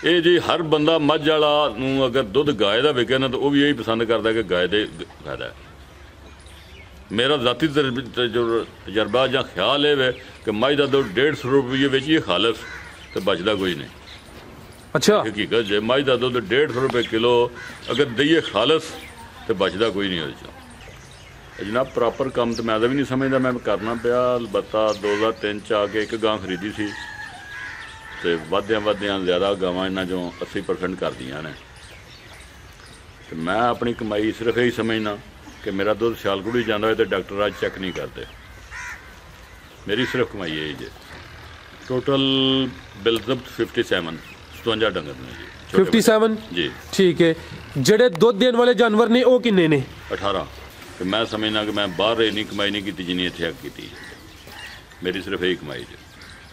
ये जी हर बंदा मझ वाला अगर दुध गाय का विके ना तो वह भी यही पसंद करता कि गाय दे फायदा है। मेरा जाती जो तजर्बा या ख्याल है कि मझ का दुध 150 रुपये बेचिए खालस तो बचता कोई नहीं। अच्छा हकीकत जे मझ का दुध 150 रुपये किलो अगर दईए खालस तो बचता कोई नहीं। वो जनाब प्रॉपर काम तो मैं भी नहीं समझता, मैं करना पाया। अलबत्ता 2003 च आके एक गां खरीदी सी तो वधिया ज़्यादा गावां इन्हां चों 80% कर दियां ने। तो मैं अपनी कमाई सिर्फ यही समझना कि मेरा दुध सियालकोट जाता है तो डॉक्टर आज चेक नहीं करते। मेरी सिर्फ कमाई यही जे। टोटल बिल जब्त 57 डंगर ने जी। 57 जी ठीक है। जेडे दुध देने वाले जानवर ने वो किन्ने ने? 18। तो मैं समझना कि मैं बाहर इन्नी कमाई नहीं की जिन्नी इत्थे की। मेरी सिर्फ यही कमाई जी।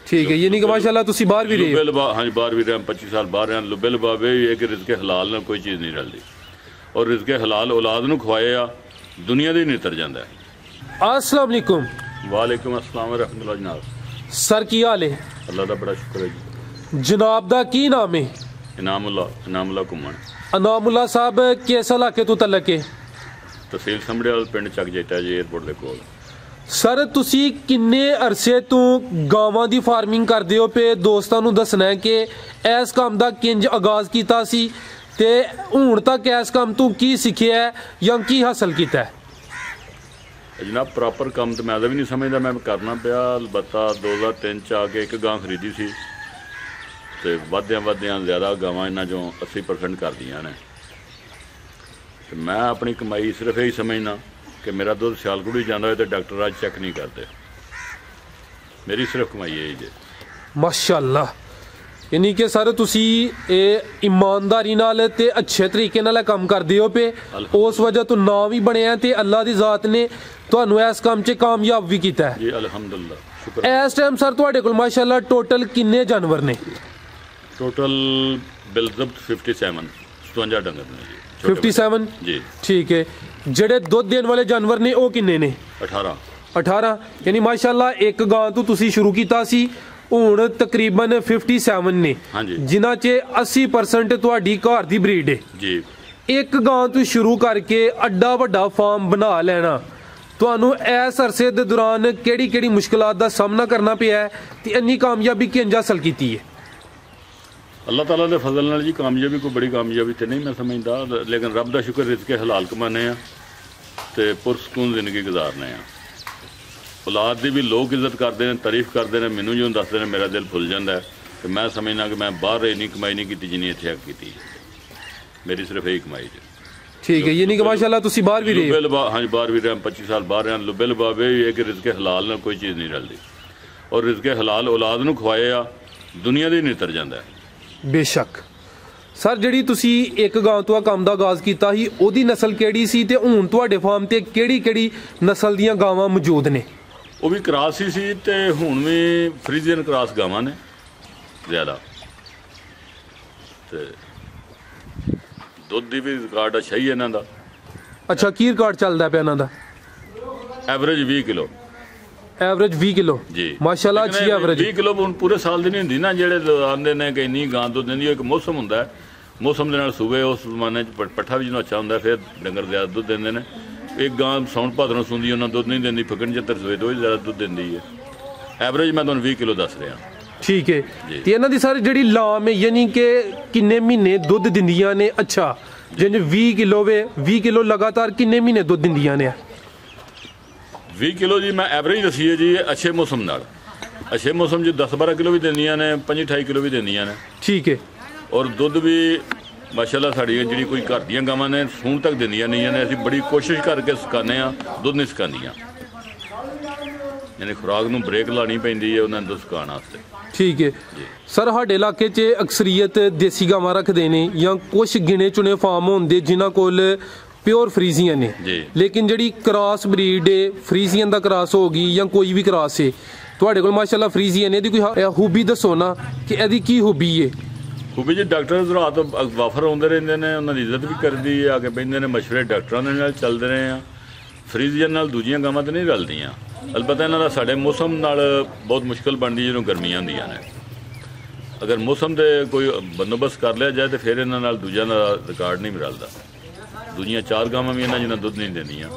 ठीक है, यानी कि माशाल्लाह तुसी बाहर भी रहे? हाँ जी बाहर भी रहे, 25 साल बाहर रहे। लुबे लबावे ये कि रिज़्क़े हलाल नाल कोई चीज़ नहीं रलती और रिज़्क़े हलाल औलाद नूं खवाए आ दुनिया दे नितर जाता है। अस्सलाम वालेकुम। वालेकुम अस्सलाम रहमतुल्लाह। जनाब सर की हाल है? अल्लाह का बड़ा शुक्र है जी। जनाब दा की नाम है? इनामुल्ला घुम्मन। इनामुल्ला साहब किस इलाके तो तलक है? तहसील समड़ियाल पिंड चक जेटा जी एयरपोर्ट के कोल। सर तुसी किन्ने अरसे तो गावां दी फार्मिंग करदे हो पे दोस्तां नूं दसना है कि इस काम दा किंज आगाज कीता सी ते हुण तक इस काम तू की सिक्खिया है या की हासिल कीता है? जनाब प्रॉपर काम तो मैं भी नहीं समझता, मैं करना पाया। अलबत्ता 2003 च आके एक गां खरीदी सी तो वधिया ज़्यादा गावां इन्हां चों 80% कर दियां ने। तो मैं अपनी कमाई सिर्फ यही समझना कि मेरा दुध सियालकोट जाता है तो डॉक्टर आज चेक नहीं करते। मेरी सिर्फ कमाई यही जे। माशाअल्लाह, यानी कि सर तुसी ईमानदारी नाल ते अच्छे तरीके नाल काम करदे हो पे, उस वजह तो नाम भी बने ते अल्लाह दी ज़ात ने तुहानू इस काम च कामयाब भी कीता है जी। अल्हम्दुलिल्लाह शुक्र। इस टाइम सर तुहाडे कोल माशाअल्लाह टोटल किन्ने जानवर ने? टोटल बिल जब्त 57 डंगर ने जी। 57 जी ठीक है। जेडे दुध देने वाले जानवर ने वो किन्ने ने? 18। यानी माशाअल्लाह एक गां तो तुसी शुरू कीता सी, हुण तकरीबन 57 ने जिन्हां च 80% तुहाडी घर दी ब्रीड है जी। एक गां तो शुरू करके अड्डा वड्डा फार्म बना लेना तुहानू इस अरसे दे दौरान केड़ी मुश्किलात दा सामना करना पिया है ते इन्नी कामयाबी किंज हासिल कीती है? अल्लाह ताला दे फजल नाल जी कामयाबी कोई बड़ी कामयाबी तो नहीं मैं समझदा, लेकिन रब दा शुक्र रिज़्क़े हलाल कमाने आ ते पुरसकून जिंदगी गुजारने आ। औलाद की भी लोग इज्जत करते हैं, तारीफ करते हैं, मैनू जो दसते हैं मेरा दिल फुल जाता है कि मैं समझना कि मैं बाहर इन्नी कमाई नहीं की जिन्नी इत्थे की। मेरी सिर्फ यही कमाई जी। ठीक है, यानी कि माशाअल्लाह तुसी बाहर भी रहे? हाँ जी बाहर भी रहे, 25 साल बाहर रहे। लुबे लबावे ये कि रिज़्क़े हलाल नाल कोई चीज़ नहीं रलती और रिज़्क़े हलाल औलाद नूं खवाए आ दुनिया दे नितर जाता है। बेशक सर जिहड़ी तुसी एक गां तो काम दा आगाज कीता ही ओदी नस्ल केड़ी सी ते हुण तुहाडे फार्म ते केड़ी नस्ल दियां गावां मौजूद ने? वो भी क्रॉस ही सी ते हुण भी फ्रीजियन क्रॉस गावां ने ज़्यादा ते दुध दी भी रिकॉर्ड अच्छा ही है इन्हां दा। अच्छा की रिकॉर्ड चलदा पिया इन्हां दा? Average 20 kilo. एवरेज 20 किलो जी माशाअल्लाह अच्छी एवरेज। 20 किलो हुण पूरे साल दी नहीं हुंदी ना, जेहड़े आंदे ने कि इन्नी गां दुध दिंदी। एक मौसम हुंदा है, मौसम दे नाल सूबे उस जमाने च पट्ठा भी जदों अच्छा हुंदा फिर डंगर ज़्यादा दुध दिंदे ने। एक गां सौण भादरों सूंदी उन्हां दुध नहीं दिंदी, फगन 75 सूए तो ज़्यादा दुध दिंदी है। एवरेज मैं तुहानूं 20 किलो दस रहा। ठीक है, ते इन्हां दी सर जिहड़ी लाम है यानी कि किन्ने महीने दुध दिंदियां ने? अच्छा जिंज 20 किलो वे 20 किलो लगातार किन्ने महीने दुध दिंदियां ने? 20 किलो जी मैं एवरेज दसी है जी। अच्छे मौसम नाल अच्छे मौसम च 10-12 किलो भी दिंदियां ने, 25-28 किलो भी दिंदियां ने। ठीक है, और दुध भी माशाअल्लाह साड़ियां जिहड़ी कोई घर दियां गावां ने सूण तक दिंदियां नहीं ने। असीं बड़ी कोशिश करके सकाने आ, दुध नहीं सकांदियां, यानी खुराक नूं ब्रेक लानी पैंदी है उन्हां दुध सकाउण वास्ते। ठीक है सर, साडे इलाके च अक्सरीयत देसी गावां रखदे ने या कुछ गिने चुने फार्म होंदे जिन्हां कोल प्योर फ्रीजियन है, लेकिन जिहड़ी क्रॉस ब्रीड है फ्रीजियन दा क्रॉस होगी या कोई भी क्रॉस है तुहाडे कोल माशाअल्लाह फ्रीजियन है, कोई खूबी दसो ना कि इहदी की खूबी है? खूबी जी डॉक्टर रात वाफर आउंदे रहिंदे ने, उन्हां दी इज्जत भी करदी है, आके बहिंदे ने, मशवरे डॉक्टरां दे नाल चलदे रहे आ। फ्रीजियन नाल दूजियां गावां ते नहीं रलदियां। अलबत्ता इन्हां दा साडे मौसम नाल बहुत मुश्किल बनदी जदों गर्मियां हुंदियां ने। ਅਗਰ ਮੌਸਮ ਦੇ ਕੋਈ ਬੰਦੋਬਸਤ ਕਰ ਲਿਆ ਜਾਏ ਤੇ ਫਿਰ ਇਹਨਾਂ ਨਾਲ ਦੂਜਿਆਂ ਦਾ ਰਿਕਾਰਡ ਨਹੀਂ ਮਿਲਦਾ। ਦੂਜੀਆਂ 4 ਗਾਵਾਂ ਵੀ ਇਹਨਾਂ ਜਿੰਨਾ ਦੁੱਧ ਨਹੀਂ ਦਿੰਦੀਆਂ,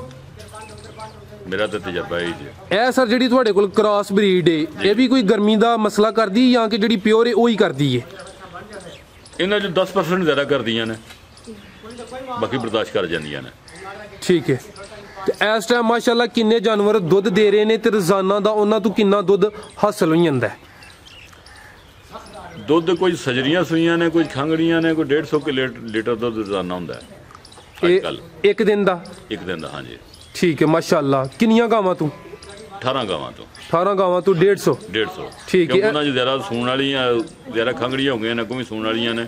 ਮੇਰਾ ਤਾਂ ਤਜਰਬਾ ਹੀ ਜੀ। ਇਹ ਸਰ ਜਿਹੜੀ ਤੁਹਾਡੇ ਕੋਲ ਕ੍ਰਾਸ ਬਰੀਡ ਹੈ, ਇਹ ਵੀ ਕੋਈ ਗਰਮੀ ਦਾ ਮਸਲਾ ਕਰਦੀ ਜਾਂ ਕਿ ਜਿਹੜੀ ਪਿਓਰ ਹੈ ਉਹੀ ਕਰਦੀ ਹੈ? ਇਹਨਾਂ 'ਚ 10% ਜ਼ਿਆਦਾ ਕਰਦੀਆਂ ਨੇ, ਬਾਕੀ ਬਰਦਾਸ਼ਤ ਕਰ ਜਾਂਦੀਆਂ ਨੇ। ਠੀਕ ਹੈ। ਤੇ ਇਸ ਟਾਈਮ ਮਾਸ਼ਾਅੱਲਾ ਕਿੰਨੇ ਜਾਨਵਰ ਦੁੱਧ ਦੇ ਰਹੇ ਨੇ ਤੇ ਰੋਜ਼ਾਨਾ ਦਾ ਉਹਨਾਂ ਤੋਂ ਕਿੰਨਾ ਦੁੱਧ ਹਾਸਲ ਹੋ ਜਾਂਦਾ ਹੈ? ਦੁੱਧ ਕੋਈ ਸਜਰੀਆਂ ਸੂਈਆਂ ਨੇ, ਕੋਈ ਖੰਗੜੀਆਂ ਨੇ, ਕੋਈ 150 ਲੀਟਰ ਦੁੱਧ ਰੋਜ਼ਾਨਾ ਹੁੰਦਾ ਹੈ ਇੱਕ ਦਿਨ ਦਾ? ਇੱਕ ਦਿਨ ਦਾ, ਹਾਂਜੀ। ਠੀਕ ਹੈ ਮਾਸ਼ਾਅੱਲਾ। ਕਿੰਨੀਆਂ ਗਾਵਾਂ ਤੋਂ? 18 ਗਾਵਾਂ ਤੋਂ। 18 ਗਾਵਾਂ ਤੋਂ 150? 150। ਠੀਕ ਹੈ। ਉਹਨਾਂ 'ਚ ਜ਼ਿਆਦਾ ਸੂਣ ਵਾਲੀਆਂ, ਜ਼ਿਆਦਾ ਖੰਗੜੀਆਂ ਹੋ ਗਈਆਂ ਨੇ, ਅੱਗੋਂ ਵੀ ਸੂਣ ਵਾਲੀਆਂ ਨੇ,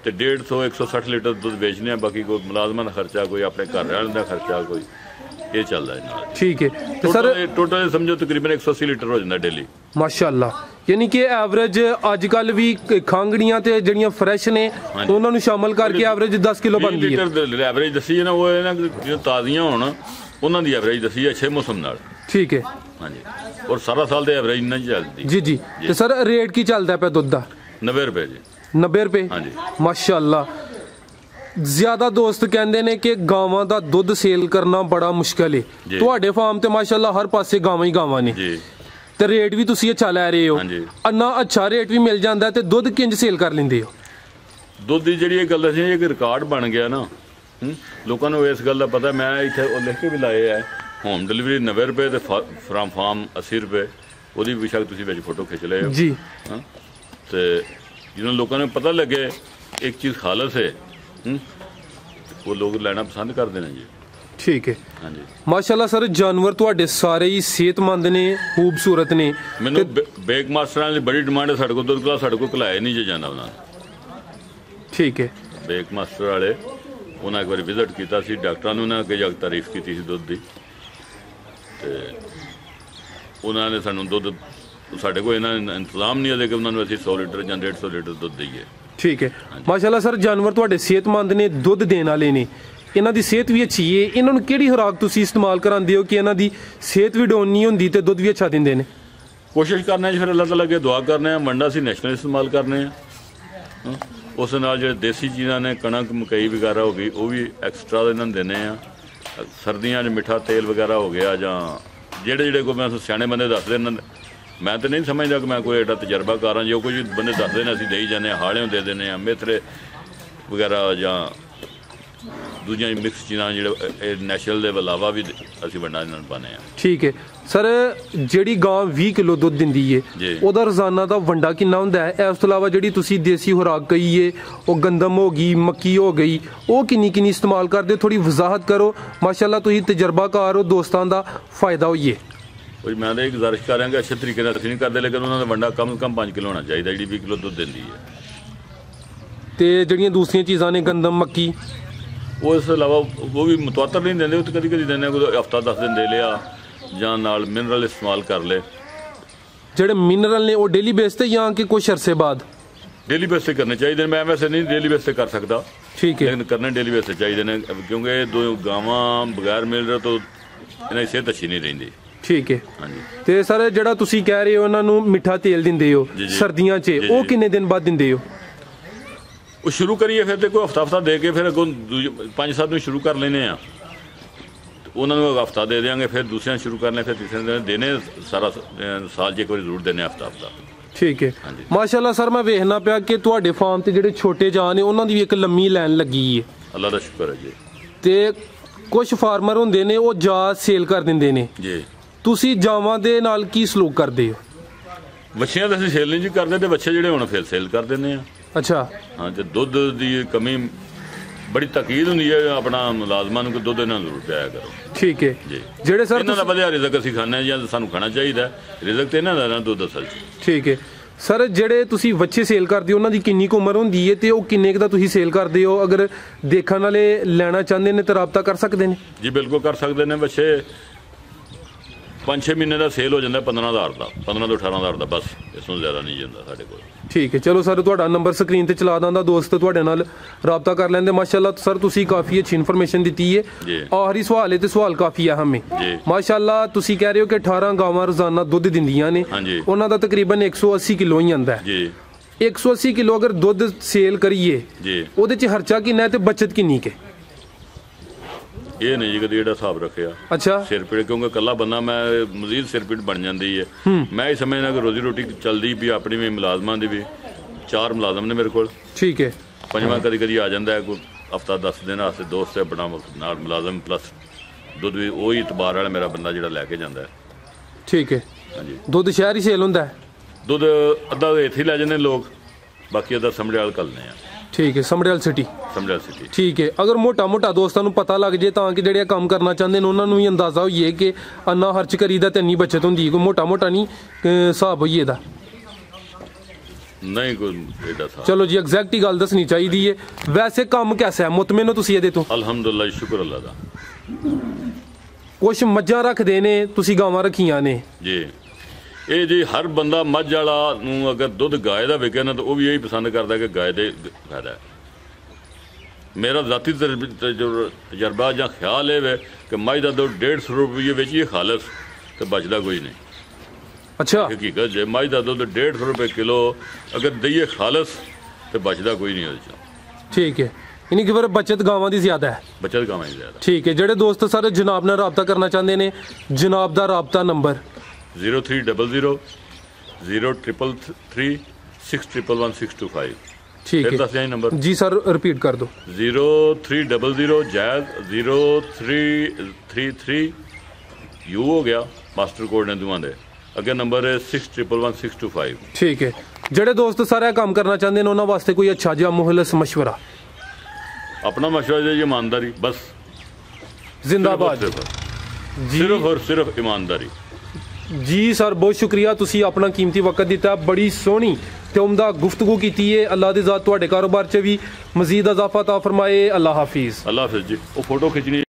ਤੇ 150-160 ਲੀਟਰ ਦੁੱਧ ਵੇਚਦੇ ਆ। ਬਾਕੀ ਕੋਈ ਮੁਲਾਜ਼ਮਾਂ ਦਾ ਖਰਚਾ, ਕੋਈ ਆਪਣੇ ਘਰ ਰਹਿਣ ਦਾ ਖਰਚਾ, ਕੋਈ ਇਹ ਚੱਲਦਾ ਹੈ ਨਾਲ। ਠੀਕ ਹੈ। ਤੇ ਸਰ ਟੋਟਲ ਸਮਝੋ ਤਕਰੀਬਨ 180 ਲੀਟਰ ਹੋ ਜਾਂਦਾ ਡੇਲੀ ਮਾਸ਼ਾਅੱਲਾ। ਯਾਨੀ ਕਿ ਐਵਰੇਜ ਅੱਜ ਕੱਲ ਵੀ ਖੰਗੜੀਆਂ ਤੇ ਜਿਹੜੀਆਂ ਫਰੈਸ਼ ਨੇ ਉਹਨਾਂ ਨੂੰ ਸ਼ਾਮਲ ਕਰਕੇ ਐਵਰੇਜ 10 ਕਿਲੋ ਬਣਦੀ ਹੈ। ਐਵਰੇਜ ਦੱਸੀ ਹੈ ਨਾ, ਉਹ ਇਹਨਾਂ ਜਦੋਂ ਤਾਜ਼ੀਆਂ ਹੋਣ ਉਹਨਾਂ ਦੀ ਐਵਰੇਜ ਦੱਸੀ ਹੈ ਅੱਛੇ ਮੌਸਮ ਨਾਲ। ਠੀਕ ਹੈ, ਹਾਂਜੀ। ਔਰ ਸਾਰਾ ਸਾਲ ਦੇ ਐਵਰੇਜ ਇੰਨਾ ਚੱਲਦੀ ਜੀ ਜੀ। ਤੇ ਸਰ ਰੇਟ ਕੀ ਚੱਲਦਾ ਪਿਆ ਦੁੱਧ ਦਾ? 90 ਰੁਪਏ ਜੀ। 90 ਰੁਪਏ? ਹਾਂਜੀ ਮਾਸ਼ਾਅੱਲਾ। ਜ਼ਿਆਦਾ ਦੋਸਤ ਕਹਿੰਦੇ ਨੇ ਕਿ ਗਾਵਾਂ ਦਾ ਦੁੱਧ ਸੇਲ ਕਰਨਾ ਬੜਾ ਮੁਸ਼ਕਲ ਹੈ। ਤੁਹਾਡੇ ਫਾਰਮ ਤੇ ਮਾਸ਼ਾਅੱਲਾ ਹਰ ਪਾਸੇ ਗਾਵਾਂ ਹੀ ਗਾਵਾਂ ਨੇ ਜੀ, ਤੇ ਰੇਟ ਵੀ ਤੁਸੀਂ ਅੱਛਾ ਲੈ ਰਹੇ ਹੋ। ਇੰਨਾ ਅੱਛਾ ਰੇਟ ਵੀ ਮਿਲ ਜਾਂਦਾ ਤੇ ਦੁੱਧ ਕਿੰਜ ਸੇਲ ਕਰ ਲੈਂਦੇ ਹੋ? ਦੁੱਧ ਦੀ ਜਿਹੜੀ ਇਹ ਗੱਲ ਸੀ, ਇੱਕ ਰਿਕਾਰਡ ਬਣ ਗਿਆ ਨਾ, ਲੋਕਾਂ ਨੂੰ ਇਸ ਗੱਲ ਦਾ ਪਤਾ। ਮੈਂ ਇੱਥੇ ਉਹ ਲਿਖ ਕੇ ਵੀ ਲਾਏ ਹੈ, ਹੋਮ ਡਿਲੀਵਰੀ 90 ਰੁਪਏ ਤੇ ਫਰਮ ਫਾਰਮ 80 ਰੁਪਏ। ਉਹਦੀ ਬੇਸ਼ੱਕ ਤੁਸੀਂ ਵਿੱਚ ਫੋਟੋ ਖਿੱਚ ਲਏ ਹੋ ਜੀ। ਤੇ ਜਦੋਂ ਲੋਕਾਂ ਨੂੰ ਪਤਾ ਲੱਗੇ ਇੱਕ ਚੀਜ਼ ਖਾਲਸ ਹੈ, ਉਹ ਲੋਕ ਲੈਣਾ ਪਸੰਦ ਕਰਦੇ ਨੇ ਜੀ। ਠੀਕ ਹੈ, ਹਾਂਜੀ। ਮਾਸ਼ਾਅੱਲਾ ਸਰ ਜਾਨਵਰ ਤੁਹਾਡੇ ਸਾਰੇ ਹੀ ਸਿਹਤਮੰਦ ਨੇ, ਖੂਬਸੂਰਤ ਨੇ। ਮੈਨੂੰ ਬੇਕ ਮਾਸਟਰਾਂ ਦੀ ਬੜੀ ਡਿਮਾਂਡ ਹੈ, ਸਾਡੇ ਕੋਲ ਦੁੱਧ ਕੋਲ ਸਾਡੇ ਕੋਲ ਘਲਾਇਆ ਨਹੀਂ ਜੇ ਜਾਂਦਾ ਉਹਨਾਂ ਨੇ। ਠੀਕ ਹੈ। ਬੇਕ ਮਾਸਟਰ ਵਾਲੇ ਉਹਨਾਂ ਇੱਕ ਵਾਰੀ ਵਿਜ਼ਿਟ ਕੀਤਾ ਸੀ, ਡਾਕਟਰਾਂ ਨੂੰ ਉਹਨਾਂ ਅੱਗੇ ਜਾ ਕੇ ਤਾਰੀਫ ਕੀਤੀ ਸੀ ਦੁੱਧ ਦੀ, ਤੇ ਉਹਨਾਂ ਨੇ ਸਾਨੂੰ ਦੁੱਧ, ਸਾਡੇ ਕੋਲ ਇਹਨਾਂ ਇੰਤਜ਼ਾਮ ਨਹੀਂ ਹੈ ਕਿ ਉਹਨਾਂ ਨੂੰ ਅਸੀਂ 100 ਲੀਟਰ ਜਾਂ 150 ਲੀਟਰ ਦੁੱਧ ਦਈਏ। ਠੀਕ ਹੈ। ਮਾਸ਼ਾਅੱਲਾ ਸਰ ਜਾਨਵਰ ਤੁਹਾਡੇ ਸਿਹਤਮੰਦ ਨੇ, ਦੁੱਧ ਦੇਣ ਵਾਲੇ ਨੇ, ਇਹਨਾਂ ਦੀ ਸਿਹਤ ਵੀ ਅੱਛੀ ਹੈ। ਇਹਨਾਂ ਨੂੰ ਕਿਹੜੀ ਖੁਰਾਕ ਤੁਸੀਂ ਇਸਤੇਮਾਲ ਕਰਾਉਂਦੇ ਹੋ ਕਿ ਇਹਨਾਂ ਦੀ ਸਿਹਤ ਵੀ ਡਾਊਨ ਨਹੀਂ ਹੁੰਦੀ ਤੇ ਦੁੱਧ ਵੀ ਅੱਛਾ ਦਿੰਦੇ ਨੇ? ਕੋਸ਼ਿਸ਼ ਕਰਨਾ ਜੀ, ਫਿਰ ਅੱਲਾਹ ਤਾਲਾ ਅੱਗੇ ਦੁਆ ਕਰਨੇ ਆ। ਮੰਡਾ ਸੀ ਨੈਸ਼ਨਲ ਇਸਤੇਮਾਲ ਕਰਨੇ ਆ। ਉਸ ਨਾਲ ਜਿਹੜੇ ਦੇਸੀ ਚੀਜ਼ਾਂ ਨੇ, ਕਣਕ ਮਕਈ ਵਗੈਰਾ ਹੋ ਗਈ, ਉਹ ਵੀ ਐਕਸਟਰਾ ਇਹਨਾਂ ਨੂੰ ਦਿੰਦੇ ਆ। ਸਰਦੀਆਂ 'ਚ ਮਿੱਠਾ ਤੇਲ ਵਗੈਰਾ ਹੋ ਗਿਆ, ਜਾਂ ਜਿਹੜੇ ਕੋਈ ਮੈਂ ਸਿਆਣੇ ਬੰਦੇ ਦੱਸਦੇ ਇਹਨਾਂ, ਮੈਂ ਤਾਂ ਨਹੀਂ ਸਮਝਦਾ ਕਿ ਮੈਂ ਕੋਈ ਐਡਾ ਤਜਰਬਾਕਾਰ ਹਾਂ। ਜੋ ਕੁਝ ਬੰਦੇ ਦੱਸਦੇ ਨੇ ਅਸੀਂ ਦੇਈ ਜਾਂਦੇ ਹਾਂ, ਹਾਲਿਓਂ ਦੇ ਦਿੰਦੇ ਹਾਂ, ਮੇਥਰੇ ਵਗੈਰਾ ਜਾਂ ਦੂਜੀਆਂ ਮਿਕਸ ਚੀਜ਼ਾਂ ਜਿਹੜੇ ਨੈਚੁਰਲ ਦੇ ਇਲਾਵਾ ਵੀ ਅਸੀਂ ਵੰਡਾ ਇਹਨਾਂ ਨੂੰ ਪਾਉਂਦੇ ਹਾਂ। ਠੀਕ ਹੈ ਸਰ। ਜਿਹੜੀ ਗਾਂ 20 ਕਿਲੋ ਦੁੱਧ ਦਿੰਦੀ ਹੈ, ਉਹਦਾ ਰੋਜ਼ਾਨਾ ਦਾ ਵੰਡਾ ਕਿੰਨਾ ਹੁੰਦਾ ਹੈ? ਇਸ ਤੋਂ ਇਲਾਵਾ ਜਿਹੜੀ ਤੁਸੀਂ ਦੇਸੀ ਖੁਰਾਕ ਕਹੀ ਹੈ, ਉਹ ਗੰਦਮ ਹੋ ਗਈ, ਮੱਕੀ ਹੋ ਗਈ, ਉਹ ਕਿੰਨੀ ਕਿੰਨੀ ਇਸਤੇਮਾਲ ਕਰਦੇ ਹੋ? ਥੋੜੀ ਵਜ਼ਾਹਤ ਕਰੋ। ਮਾਸ਼ਾਅੱਲਾ ਤੁਸੀਂ ਤਜਰਬਾਕਾਰ ਹੋ, ਦੋਸਤਾਂ ਦਾ ਫਾਇਦਾ ਹੋਈਏ। ਮੈਂ ਤਾਂ ਇਹ ਗੁਜ਼ਾਰਿਸ਼ ਕਰ ਰਿਹਾ ਕਿ ਅੱਛੇ ਤਰੀਕੇ ਨਾਲ ਅਸੀਂ ਨਹੀਂ ਕਰਦੇ, ਲੇਕਿਨ ਉਹਨਾਂ ਦਾ ਵੰਡਾ ਕਮ ਤੋਂ ਕਮ 5 ਕਿਲੋ ਹੋਣਾ ਚਾਹੀਦਾ, ਜਿਹੜੀ 20 ਕਿਲੋ ਦੁੱਧ ਦਿੰਦੀ ਹੈ। ਤੇ ਜਿਹੜੀਆਂ ਦੂਸਰੀਆਂ ਚੀਜ਼ਾਂ ਨੇ, ਗੰਦਮ, ਮੱਕੀ, ਉਹ ਇਸ ਤੋਂ ਇਲਾਵਾ ਉਹ ਵੀ ਮੁਤਵਾਤਰ ਨਹੀਂ ਦਿੰਦੇ, ਉਹ ਤਾਂ ਕਦੀ ਕਦੀ ਦਿੰਦੇ, ਕੋਈ ਹਫ਼ਤਾ 10 ਦਿਨ ਦੇ ਲਿਆ, ਜਾਂ ਨਾਲ ਮਿਨਰਲ ਇਸਤੇਮਾਲ ਕਰ ਲਏ। ਜਿਹੜੇ ਮਿਨਰਲ ਨੇ ਉਹ ਡੇਲੀ ਬੇਸ ਤੇ ਜਾਂ ਕਿ ਕੁਛ ਅਰਸੇ ਬਾਅਦ? ਡੇਲੀ ਬੇਸ ਤੇ ਕਰਨੇ ਚਾਹੀਦੇ ਨੇ। ਮੈਂ ਵੈਸੇ ਨਹੀਂ ਡੇਲੀ ਬੇਸ ਤੇ ਕਰ ਸਕਦਾ। ਠੀਕ ਹੈ, ਲੇਕਿਨ ਕਰਨੇ ਡੇਲੀ ਬੇਸ ਤੇ ਚਾਹੀਦੇ ਨੇ, ਕਿਉਂਕਿ ਇਹ ਦੋ ਗਾਵਾਂ ਬਗੈਰ ਮਿਨਰਲ ਤੋਂ ਇਹਨਾਂ ਦੀ ਸਿਹਤ ਅੱਛੀ ਨਹੀਂ ਰਹਿੰਦੀ। ਠੀਕ ਹੈ, ਹਾਂਜੀ। ਤੇ ਸਰ ਜਿਹੜਾ ਤੁਸੀਂ ਕਹਿ ਰਹੇ ਹੋ ਉਹਨਾਂ ਨੂੰ ਮਿੱਠਾ ਤੇਲ ਦਿੰਦੇ ਹੋ ਸਰਦੀਆਂ 'ਚ, ਉਹ ਕਿੰਨੇ ਦਿਨ ਬਾਅਦ ਦਿੰਦੇ ਹੋ? ਉਹ ਸ਼ੁਰੂ ਕਰੀਏ ਫਿਰ ਤੇ ਕੋਈ ਹਫ਼ਤਾ ਦੇ ਕੇ ਫਿਰ ਅੱਗੋਂ 5-7 ਨੂੰ ਸ਼ੁਰੂ ਕਰ ਲੈਂਦੇ ਆ। ਉਹਨਾਂ ਨੂੰ ਹਫ਼ਤਾ ਦੇ ਦਿਆਂਗੇ, ਫਿਰ ਦੂਸਰਿਆਂ ਸ਼ੁਰੂ ਕਰਨੇ, ਫਿਰ ਤੀਸਰੇ ਦਿਨ ਦੇਣੇ। ਸਾਰਾ ਸਾਲ 'ਚ ਇੱਕ ਵਾਰੀ ਜ਼ਰੂਰ ਦੇਣੇ, ਹਫ਼ਤਾ। ਠੀਕ ਹੈ। ਮਾਸ਼ਾਅੱਲਾ ਸਰ ਮੈਂ ਵੇਖਣਾ ਪਿਆ ਕਿ ਤੁਹਾਡੇ ਫਾਰਮ ਤੇ ਜਿਹੜੇ ਛੋਟੇ ਜਾਨ ਨੇ ਉਹਨਾਂ ਦੀ ਵੀ ਇੱਕ ਲੰਮੀ ਲਾਈਨ ਲੱਗੀ ਹੈ। ਅੱਲਾ ਦਾ ਸ਼ੁਕਰ ਹੈ ਜੀ। ਤੇ ਕੁਝ ਫਾਰਮਰ ਹੁੰਦੇ ਨੇ ਉਹ ਜਾ ਸੇਲ ਕਰ ਦਿੰਦੇ ਨੇ ਜੀ। ਤੁਸੀਂ ਜਾਵਾਂ ਦੇ ਨਾਲ ਕੀ ਸਲੂਕ ਕਰਦੇ ਹੋ? ਵੱਛੀਆਂ ਤਾਂ ਅਸੀਂ ਸੇਲ ਨਹੀਂ ਜੀ ਕਰਦੇ, ਤੇ ਵੱਛੇ ਜਿਹੜੇ ਹੁਣ ਫਿਰ ਸੇਲ ਕਰ ਦਿੰਦੇ ਆ। ਅੱਛਾ। ਹਾਂ, ਤੇ ਦੁੱਧ ਦੀ ਕਮੀ ਬੜੀ ਤਕੀਦ ਹੁੰਦੀ ਹੈ ਆਪਣਾ ਮੁਲਾਜ਼ਮਾਂ ਨੂੰ ਕਿ ਦੁੱਧ ਇਹਨਾਂ ਨੂੰ ਜ਼ਰੂਰ ਪਿਆਇਆ ਕਰੋ। ਠੀਕ ਹੈ ਜੀ। ਜਿਹੜੇ ਸਰ ਇਹਨਾਂ ਦਾ ਵਧਿਆ ਰਿਜ਼ਕ ਅਸੀਂ ਖਾਂਦੇ ਹਾਂ ਜਾਂ ਸਾਨੂੰ ਖਾਣਾ ਚਾਹੀਦਾ, ਰਿਜ਼ਕ ਤੇ ਇਹਨਾਂ ਦਾ ਨਾ ਦੁੱਧ ਅਸਲ 'ਚ। ਠੀਕ ਹੈ ਸਰ। ਜਿਹੜੇ ਤੁਸੀਂ ਵੱਛੇ ਸੇਲ ਕਰਦੇ ਹੋ ਉਹਨਾਂ ਦੀ ਕਿੰਨੀ ਕੁ ਉਮਰ ਹੁੰਦੀ ਹੈ ਤੇ ਉਹ ਕਿੰਨੇ ਕੁ ਦਾ ਤੁਸੀਂ ਸੇਲ ਕਰਦੇ ਹੋ? ਅਗਰ ਦੇਖਣ ਵਾਲੇ ਲੈਣਾ ਚਾਹੁੰਦੇ ਨੇ ਤਾਂ ਰਾਬਤਾ ਕਰ ਸਕਦੇ ਨੇ? ਜੀ ਬਿਲਕੁਲ ਕਰ ਸਕਦੇ ਨੇ। ਵੱਛੇ 5-6 ਮਹੀਨੇ ਦਾ ਸੇਲ ਹੋ ਜਾਂਦਾ 15,000 ਦਾ, 15 ਤੋਂ 18,000 ਦਾ, ਬਸ ਇਸ ਤੋਂ ਜ਼ਿਆਦਾ ਨਹੀਂ ਜਾਂਦਾ ਸਾਡੇ ਕੋਲ। ਠੀਕ ਹੈ, ਚਲੋ ਸਰ ਤੁਹਾਡਾ ਨੰਬਰ ਸਕਰੀਨ ਤੇ ਚਲਾ ਦਾਂਦਾ, ਦੋਸਤ ਤੁਹਾਡੇ ਨਾਲ ਰਾਬਤਾ ਕਰ ਲੈਂਦੇ। ਮਾਸ਼ਾਅੱਲਾ ਸਰ ਤੁਸੀਂ ਕਾਫੀ ਅੱਛੀ ਇਨਫੋਰਮੇਸ਼ਨ ਦਿੱਤੀ ਹੈ। ਆਖਰੀ ਸਵਾਲ ਹੈ ਤੇ ਸਵਾਲ ਕਾਫੀ ਅਹਿਮ ਹੈ। ਮਾਸ਼ਾਅੱਲਾ ਤੁਸੀਂ ਕਹਿ ਰਹੇ ਹੋ ਕਿ 18 ਗਾਵਾਂ ਰੋਜ਼ਾਨਾ ਦੁੱਧ ਦਿੰਦੀਆਂ ਨੇ, ਉਹਨਾਂ ਦਾ ਤਕਰੀਬਨ 180 ਕਿਲੋ ਹੀ ਆਂਦਾ ਹੈ। 180 किलो अगर दुध सेल करिए जी ਉਹਦੇ ਚ ਖਰਚਾ ਕਿੰਨਾ ਹੈ ਤੇ ਬਚਤ ਕਿੰਨੀ ਕੇ? ਇਹ ਨਹੀਂ ਜੀ ਕਦੀ ਇਹਦਾ ਹਿਸਾਬ ਰੱਖਿਆ। ਅੱਛਾ ਸਿਰ ਪੀੜ ਕਿਉਂਕਿ ਇਕੱਲਾ ਬੰਦਾ ਮੈਂ ਮਜ਼ੀਦ ਸਿਰ ਪੀੜ ਬਣ ਜਾਂਦੀ ਹੈ। ਮੈਂ ਇਹ ਸਮਝਦਾ ਕਿ ਰੋਜ਼ੀ ਰੋਟੀ ਚੱਲਦੀ ਵੀ ਆਪਣੀ ਵੀ ਮੁਲਾਜ਼ਮਾਂ ਦੀ ਵੀ 4 ਮੁਲਾਜ਼ਮ ਨੇ ਮੇਰੇ ਕੋਲ। ਠੀਕ ਹੈ। ਪੰਜਵਾਂ ਕਦੀ ਕਦੀ ਆ ਜਾਂਦਾ ਹੈ ਕੋਈ ਹਫਤਾ 10 ਦਿਨ ਵਾਸਤੇ ਦੋਸਤ ਹੈ ਬਣਾ ਨਾਲ ਮੁਲਾਜ਼ਮ ਪਲੱਸ ਦੁੱਧ ਵੀ ਉਹੀ ਇਤਬਾਰ ਵਾਲਾ ਮੇਰਾ ਬੰਦਾ ਜਿਹੜਾ ਲੈ ਕੇ ਜਾਂਦਾ ਹੈ। ਠੀਕ ਹੈ। ਹਾਂਜੀ ਦੁੱਧ ਸ਼ਹਿਰ ਹੀ ਸੇਲ ਹੁੰਦਾ ਹੈ? ਦੁੱਧ ਅੱਧਾ ਇੱਥੇ ਹੀ ਲੈ ਜਾਂਦੇ ਲੋਕ, ਬਾਕੀ ਅੱਧਾ ਸਮੜਿਆਲ ਘੱਲਦੇ ਆ। ਠੀਕ ਹੈ। ਸਮੜਿਆਲ ਸਿਟੀ। ਸਮੜਿਆਲ ਸਿਟੀ। ਠੀਕ ਹੈ। ਅਗਰ ਮੋਟਾ ਦੋਸਤਾਂ ਨੂੰ ਪਤਾ ਲੱਗ ਜੇ ਤਾਂ ਕਿ ਜਿਹੜੇ ਕੰਮ ਕਰਨਾ ਚਾਹੁੰਦੇ ਨੇ ਉਹਨਾਂ ਨੂੰ ਵੀ ਅੰਦਾਜ਼ਾ ਹੋਈਏ ਕਿ ਅੰਨਾ ਖਰਚ ਕਰੀਦਾ ਤੇ ਇੰਨੀ ਬਚਤ ਹੁੰਦੀ, ਕੋਈ ਮੋਟਾ ਨਹੀਂ ਹਿਸਾਬ ਹੋਈਏ ਦਾ? ਨਹੀਂ ਕੋਈ ਇਹਦਾ ਹਿਸਾਬ। ਚਲੋ ਜੀ ਐਗਜ਼ੈਕਟ ਹੀ ਗੱਲ ਦੱਸਣੀ ਚਾਹੀਦੀ ਹੈ। ਵੈਸੇ ਕੰਮ ਕੈਸਾ ਹੈ, ਮੁਤਮਿਨ ਹੋ ਤੁਸੀਂ ਇਹਦੇ ਤੋਂ? ਅਲਹਮਦੁਲਿਲਾ, ਸ਼ੁਕਰ ਅੱਲਾ ਦਾ। ਕੁਛ ਮੱਝਾਂ ਰੱਖਦੇ ਨੇ, ਤੁਸੀਂ ਗਾਵਾਂ ਰੱਖੀਆਂ ਨੇ ਜੀ। ਇਹ ਜੀ ਹਰ ਬੰਦਾ ਮੱਝ ਵਾਲਾ ਨੂੰ ਅਗਰ ਦੁੱਧ ਗਾਏ ਦਾ ਵਿਕੇ ਨਾ ਤਾਂ ਉਹ ਵੀ ਇਹੀ ਪਸੰਦ ਕਰਦਾ ਕਿ ਗਾਏ ਦੇ ਫਾਇਦਾ ਹੈ। ਮੇਰਾ ਜ਼ਾਤੀ ਤਜਰਬਾ ਜਾਂ ਖਿਆਲ ਇਹ ਹੈ ਕਿ ਮੱਝ ਦਾ ਦੁੱਧ 150 ਰੁਪਏ ਵਿੱਚ ਹੀ ਖਾਲਸ ਤੇ ਬਚਦਾ ਕੋਈ ਨਹੀਂ। ਅੱਛਾ ਹਕੀਕਤ ਜੇ ਮੱਝ ਦਾ ਦੁੱਧ 150 ਰੁਪਏ ਕਿਲੋ ਅਗਰ ਦਈਏ ਖਾਲਸ ਤੇ ਬਚਦਾ ਕੋਈ ਨਹੀਂ ਉਹਦੇ ਚੋਂ। ਠੀਕ ਹੈ। यानी कि फिर बचत गावां दी ज्यादा है? बचत गावां दी ज्यादा। ठीक है। जेडे दोस्त सारे जनाब नाल राबता करना चाहते ने, जनाब दा राबता नंबर 0300 0333 6111625। ठीक है। दस जाए नंबर जी सर रिपीट कर दो। 0300 जैज 0333 यू हो गया मास्टर कोड ने दुआ दे अगे नंबर है 6111625। ठीक है। जेडे दोस्त सारा काम करना चाहते ने उन्हां वास्ते कोई अच्छा जिहा मुहलस मशवरा? अपना मशवरा जी ईमानदारी बस। जिंदाबाद। सिर्फ और सिर्फ ईमानदारी। जी सर बहुत शुक्रिया, तुसी अपना कीमती वक्त दिता, बड़ी सोहनी ते उम्दा गुफ्तगू कीती है। अल्लाह दी ज़ात तुहाडे कारोबार च भी मजीद इजाफा ता फरमाए। अल्लाह हाफिज़। अल्लाह हाफिज़ जी। वो फोटो खिंचनी